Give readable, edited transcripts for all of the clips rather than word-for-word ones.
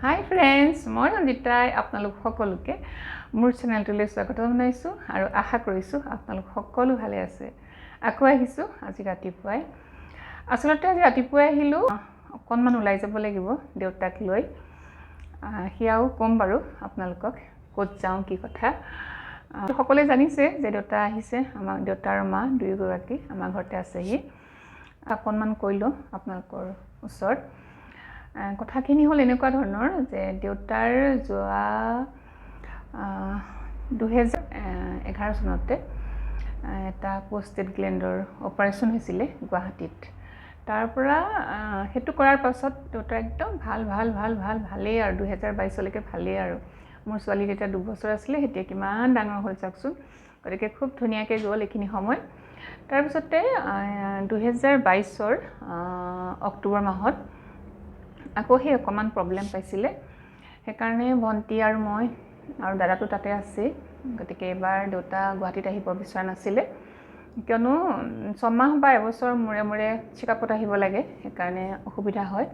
হাই friends, মই ৰঞ্জিতাই আপোনালোক সকলোকে মোৰ চেনেলটোলৈ স্বাগত জনাইছোঁ আৰু আশা কৰিছোঁ আপোনালোক সকলো ভালে আছে। আকৌ আহিছোঁ আজি ৰাতিপুৱাই। আচলতে আজি ৰাতিপুৱাই আহিলোঁ, অকণমান ওলাই যাব লাগিব দেউতাক লৈ। সেয়াও ক'ম বাৰু আপোনালোকক ক'ত যাওঁ কি কথা। সকলোৱে জানিছে যে দেউতা আহিছে, আমাৰ দেউতা আৰু মা দুয়োগৰাকী আমাৰ ঘৰতে আছেহি। অকণমান কৈ লওঁ আপোনালোকৰ ওচৰত। কথাখিনি হ'ল এনেকুৱা ধৰণৰ যে দেউতাৰ যোৱা 2011 চনতে এটা পোষ্টেড গ্লেণ্ডৰ অপাৰেশ্যন হৈছিলে গুৱাহাটীত। তাৰ পৰা সেইটো কৰাৰ পাছত দেউতাৰ একদম ভালেই আৰু 2022লৈকে ভালেই আৰু। মোৰ ছোৱালী যেতিয়া 2 বছৰ আছিলে, এতিয়া কিমান ডাঙৰ হ'ল চাওকচোন। গতিকে খুব ধুনীয়াকৈ গ'ল এইখিনি সময়। তাৰপিছতে 2022ৰ অক্টোবৰ মাহত আকৌ সেই অকণমান প্ৰব্লেম পাইছিলে। সেইকাৰণে ভণ্টি আৰু মই আৰু দাদাটো তাতে আছেই। গতিকে এইবাৰ দেউতা গুৱাহাটীত আহিব বিচৰা নাছিলে, কিয়নো 6 মাহ বা এবছৰ মূৰে মূৰে চেকআপত আহিব লাগে। সেইকাৰণে অসুবিধা হয়,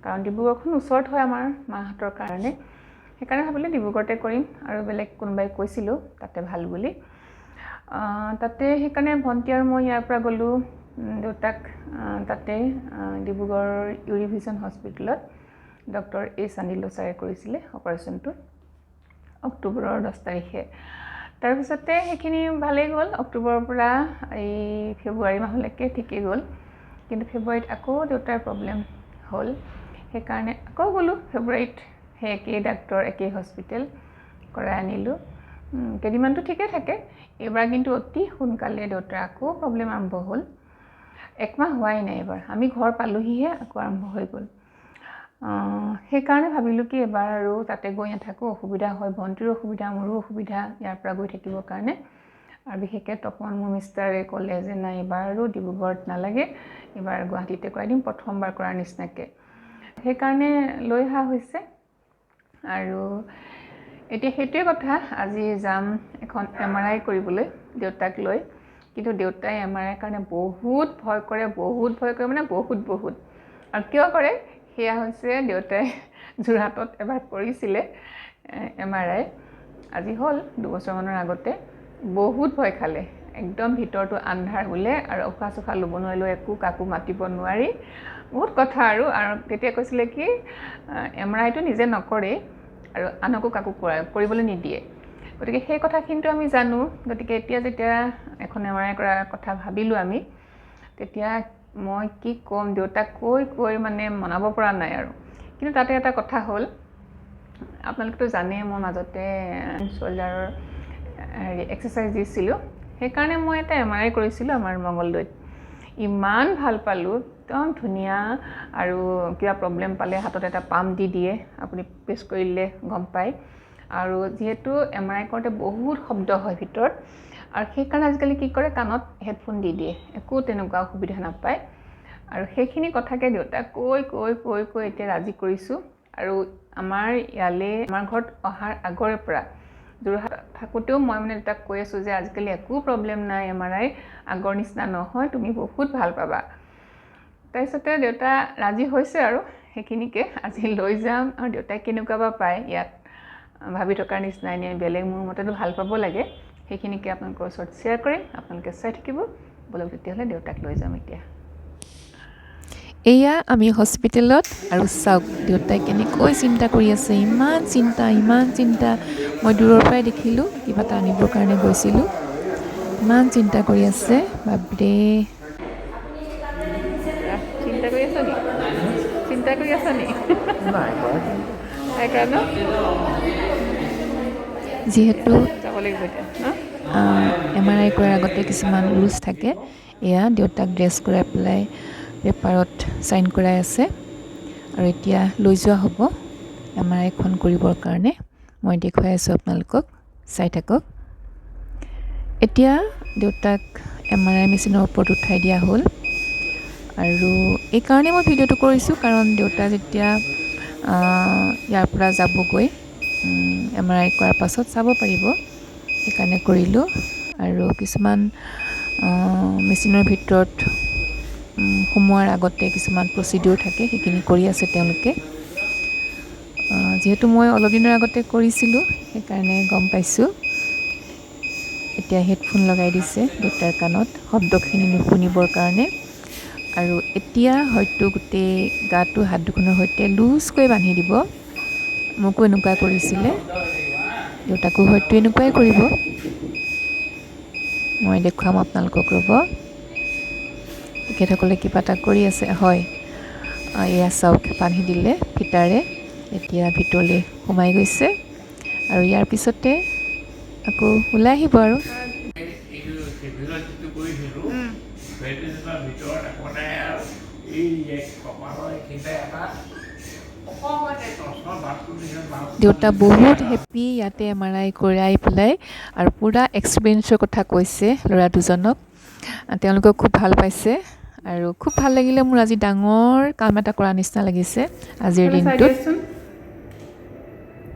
কাৰণ ডিব্ৰুগড়খন ওচৰত হয় আমাৰ মাহঁতৰ কাৰণে। সেইকাৰণে ভাবিলোঁ ডিব্ৰুগড়তে কৰিম, আৰু বেলেগ কোনোবাই কৈছিলোঁ তাতে ভাল বুলি। তাতে সেইকাৰণে ভণ্টি আৰু মই ইয়াৰ পৰা গ'লোঁ দেউতাক তাতে ডিব্ৰুগড় ইউৰিভিজন হস্পিটেলত ডক্টৰ চান্দিল্য ছাৰে কৰিছিলে অপাৰেশ্যনটো অক্টোবৰৰ 10 তাৰিখে। তাৰপিছতে সেইখিনি ভালেই গ'ল। অক্টোবৰৰ পৰা এই ফেব্ৰুৱাৰী মাহলৈকে ঠিকেই গ'ল, কিন্তু ফেব্ৰুৱাৰীত আকৌ দেউতাৰ প্ৰব্লেম হ'ল। সেইকাৰণে আকৌ গ'লোঁ ফেব্ৰুৱাৰীত, সেই একেই ডাক্তৰ একেই হস্পিটেল কৰাই আনিলোঁ। কেইদিনমানটো ঠিকেই থাকে। এইবাৰ কিন্তু অতি সোনকালে দেউতাৰ আকৌ প্ৰব্লেম আৰম্ভ হ'ল। 1 মাহ হোৱাই নাই, এবাৰ আমি ঘৰ পালোহিহে আকৌ আৰম্ভ হৈ গ'ল। সেইকাৰণে ভাবিলোঁ কি এবাৰ আৰু তাতে গৈ নাথাকোঁ, অসুবিধা হয়, ভণ্টিৰো অসুবিধা, মোৰো অসুবিধা ইয়াৰ পৰা গৈ থাকিবৰ কাৰণে। আৰু বিশেষকৈ তপন মোৰ মিষ্টাৰে ক'লে যে নাই, এবাৰ আৰু ডিব্ৰুগড়ত নালাগে, এবাৰ গুৱাহাটীতে কৰাই দিম প্ৰথমবাৰ কৰাৰ নিচিনাকৈ। সেইকাৰণে লৈ অহা হৈছে। আৰু এতিয়া সেইটোৱে কথা, আজি যাম এখন MRI কৰিবলৈ দেউতাক লৈ। কিন্তু দেউতাই MRIৰ কাৰণে বহুত ভয় কৰে মানে বহুত। আৰু কিয় কৰে সেয়া হৈছে, দেউতাই যোৰহাটত এবাৰ কৰিছিলে MRI, আজি হ'ল 2 বছৰমানৰ আগতে। বহুত ভয় খালে, একদম ভিতৰটো আন্ধাৰ বোলে, আৰু উশাহ চুশাহ ল'ব নোৱাৰিলোঁ, একো কাকো মাতিব নোৱাৰি, বহুত কথা। আৰু তেতিয়া কৈছিলে কি MRIটো নিজে নকৰে আৰু আনকো কাকো কৰিবলৈ নিদিয়ে। গতিকে সেই কথাখিনিতো আমি জানো। গতিকে এতিয়া যেতিয়া এখন MRI কৰাৰ কথা ভাবিলোঁ আমি, তেতিয়া মই কি ক'ম, দেউতাক কৈ মানে মনাব পৰা নাই আৰু। কিন্তু তাতে এটা কথা হ'ল, আপোনালোকেতো জানে মই মাজতে শোল্ডাৰৰ এক্সাৰচাইজ দিছিলোঁ। সেইকাৰণে মই এটা MRI কৰিছিলোঁ আমাৰ মংগলদৈত। ইমান ভাল পালোঁ, একদম ধুনীয়া। আৰু কিবা প্ৰব্লেম পালে হাতত এটা পাম্প দি দিয়ে, আপুনি প্ৰেছ কৰিলে গম পায়। আৰু যিহেতু MRI কৰোঁতে বহুত শব্দ হয় ভিতৰত, আৰু সেইকাৰণে আজিকালি কি কৰে, কাণত হেডফোন দি দিয়ে, একো তেনেকুৱা অসুবিধা নাপায়। আৰু সেইখিনি কথাকে দেউতাক কৈ এতিয়া ৰাজি কৰিছোঁ। আৰু আমাৰ ইয়ালৈ, আমাৰ ঘৰত অহাৰ আগৰে পৰা, যোৰহাট থাকোঁতেও মই মানে দেউতাক কৈ আছোঁ যে আজিকালি একো প্ৰব্লেম নাই, MRI আগৰ নিচিনা নহয়, তুমি বহুত ভাল পাবা। তাৰপিছতে দেউতা ৰাজি হৈছে আৰু সেইখিনিকে আজি লৈ যাম। আৰু দেউতাই কেনেকুৱা বা পায় ইয়াত, ভাবি থকাৰ নিচিনাই নে বেলেগ, মোৰ মতেতো ভাল পাব লাগে। সেইখিনিকে আপোনালোকৰ ওচৰত শ্বেয়াৰ কৰিম, আপোনালোকে চাই থাকিব। বলক তেতিয়াহ'লে দেউতাক লৈ যাম এতিয়া। এয়া আমি হস্পিটেলত, আৰু চাওক দেউতাই কেনেকৈ চিন্তা কৰি আছে, ইমান চিন্তা। মই দূৰৰ পৰাই দেখিলোঁ, কিবা এটা আনিবৰ কাৰণে গৈছিলোঁ, ইমান চিন্তা কৰি আছে, বাপৰে। চিন্তা কৰি আছ নি? যিহেতু যাব লাগিব এতিয়া। MRI কৰাৰ আগতে কিছুমান ৰুলছ থাকে, এয়া দেউতাক ড্ৰেছ কৰাই পেলাই পেপাৰত চাইন কৰাই আছে। আৰু এতিয়া লৈ যোৱা হ'ব MRIখন কৰিবৰ কাৰণে। মই দেখুৱাই আছোঁ আপোনালোকক, চাই থাকক। এতিয়া দেউতাক MRI মেচিনৰ ওপৰত উঠাই দিয়া হ'ল। আৰু এইকাৰণে মই ভিডিঅ'টো কৰিছোঁ, কাৰণ দেউতা যেতিয়া ইয়াৰ পৰা যাবগৈ, MRI কৰাৰ পাছত চাব পাৰিব, সেইকাৰণে কৰিলোঁ। আৰু কিছুমান মেচিনৰ ভিতৰত সোমোৱাৰ আগতে কিছুমান প্ৰচিডিউৰ থাকে, সেইখিনি কৰি আছে তেওঁলোকে। যিহেতু মই অলপ দিনৰ আগতে কৰিছিলোঁ সেইকাৰণে গম পাইছোঁ। এতিয়া হেডফোন লগাই দিছে দেউতাৰ কাণত শব্দখিনি নুশুনিবৰ কাৰণে। আৰু এতিয়া হয়তো গোটেই গাটো হাত দুখনৰ সৈতে লুজকৈ বান্ধি দিব। মোকো এনেকুৱা কৰিছিলে, দেউতাকো হয়তো এনেকুৱাই কৰিব। মই দেখুৱাম আপোনালোকক, ৰ'ব। তেখেতসকলে কিবা এটা কৰি আছে। হয়, এয়া চাওক, বান্ধি দিলে ফিটাৰে। এতিয়া ভিতৰলৈ সোমাই গৈছে আৰু ইয়াৰ পিছতে আকৌ ওলাই আহিব আৰু। দেউতা বহুত হেপ্পী ইয়াতে MRI কৰাই পেলাই, আৰু পূৰা এক্সপিৰিয়েঞ্চৰ কথা কৈছে ল'ৰা দুজনক। তেওঁলোকেও খুব ভাল পাইছে আৰু খুব ভাল লাগিলে। মোৰ আজি ডাঙৰ কাম এটা কৰা নিচিনা লাগিছে আজিৰ দিনটোত।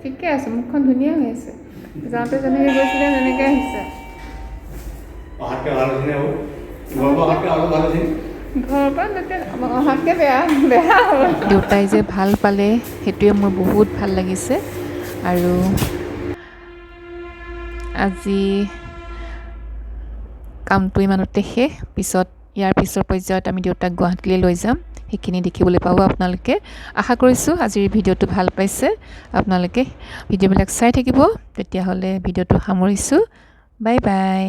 ঠিকে আছে, মুখখন ধুনীয়া হৈ আছে। যাওঁতে যেনেকৈ গৈছিলে তেনেকৈ আহিছে। ঘৰৰ পৰা অহাতকৈ বেয়া হ'ব। দেউতাই যে ভাল পালে সেইটোৱে মোৰ বহুত ভাল লাগিছে। আৰু আজি কামটো ইমানতে শেষ। ইয়াৰ পিছৰ পৰ্যায়ত আমি দেউতাক গুৱাহাটীলৈ লৈ যাম। সেইখিনি দেখিবলৈ পাব আপোনালোকে। আশা কৰিছোঁ আজিৰ ভিডিঅ'টো ভাল পাইছে আপোনালোকে। ভিডিঅ'বিলাক চাই থাকিব। তেতিয়াহ'লে ভিডিঅ'টো সামৰিছোঁ। Bye bye.